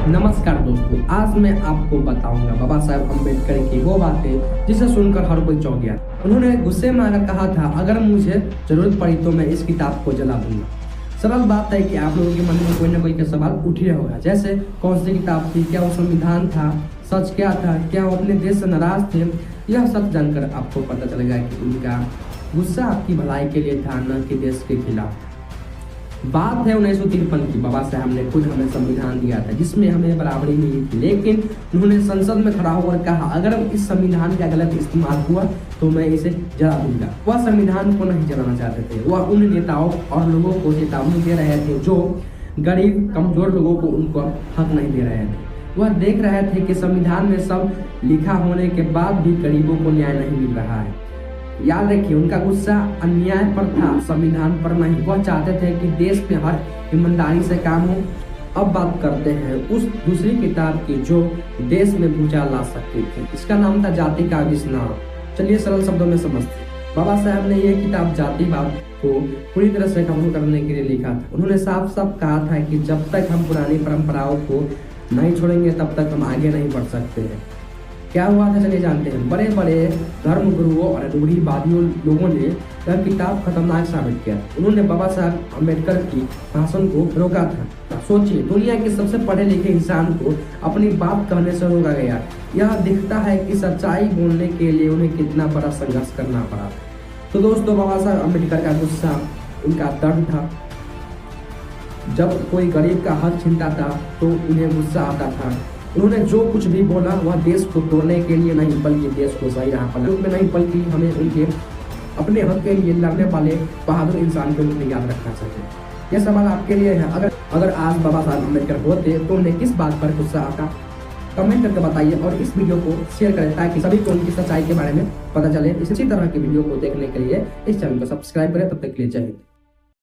नमस्कार दोस्तों, आज मैं आपको बताऊंगा बाबा साहब अम्बेडकर की वो बातें जिसे सुनकर हर कोई चौंक गया। उन्होंने गुस्से में आकर कहा था, अगर मुझे जरूरत पड़ी तो मैं इस किताब को जला दूंगा। सरल बात है कि आप लोगों के मन में कोई ना कोई का सवाल उठ ही होगा, जैसे कौन सी किताब थी, क्या वो संविधान था, सच क्या था, क्या वो अपने देश से नाराज थे। यह सब जानकर आपको पता चलेगा कि उनका गुस्सा आपकी भलाई के लिए था, न कि देश के खिलाफ। बात है 1953 की। बाबा साहब ने खुद हमें संविधान दिया था जिसमें हमें बराबरी मिली थी, लेकिन उन्होंने संसद में खड़ा होकर कहा, अगर इस संविधान का गलत इस्तेमाल हुआ तो मैं इसे जला दूंगा। वह संविधान को नहीं जलाना चाहते थे, वह उन नेताओं और लोगों को चेतावनी दे रहे थे जो गरीब कमजोर लोगों को उनको हक नहीं दे रहे थे। वह देख रहे थे कि संविधान में सब लिखा होने के बाद भी गरीबों को न्याय नहीं मिल रहा है। याद रखिए, उनका गुस्सा अन्याय पर था, संविधान पर नहीं। वह चाहते थे कि देश में हर ईमानदारी से काम हो। अब बात करते हैं उस दूसरी किताब की जो देश में भूचाल ला सकती थी। इसका नाम था जाति का विस्नार। चलिए सरल शब्दों में समझते हैं। बाबा साहब ने यह किताब जातिवाद को पूरी तरह से खत्म करने के लिए लिखा था। उन्होंने साफ साफ कहा था कि जब तक हम पुरानी परंपराओं को नहीं छोड़ेंगे तब तक हम आगे नहीं बढ़ सकते हैं। क्या हुआ था चलिए जानते हैं। बड़े बड़े धर्म गुरुओं और रूढ़िवादियों लोगों ने यह किताब खतरनाक साबित किया। उन्होंने बाबा साहब अम्बेडकर की भाषण को रोका था। सोचिए, दुनिया के सबसे पढ़े लिखे इंसान को अपनी बात कहने से रोका गया। यह दिखता है कि सच्चाई बोलने के लिए उन्हें कितना बड़ा संघर्ष करना पड़ा। तो दोस्तों, बाबा साहब अम्बेडकर का गुस्सा उनका दर्द था। जब कोई गरीब का हक छीनता था तो उन्हें गुस्सा आता था। उन्होंने जो कुछ भी बोला वह देश को तोड़ने के लिए नहीं, बल्कि देश को सही राह पर में नहीं, बल्कि हमें उनके अपने हक के लिए लड़ने वाले बहादुर इंसान के रूप में याद रखना चाहिए। यह सवाल आपके लिए है, अगर आज बाबा साहब अम्बेडकर होते तो उन्हें किस बात पर गुस्सा आता? कमेंट करके बताइए और इस वीडियो को शेयर करें ताकि सभी को उनकी सच्चाई के बारे में पता चले। इसी तरह की वीडियो को देखने के लिए इस चैनल को सब्सक्राइब करें। तब तक के लिए जय हिंद।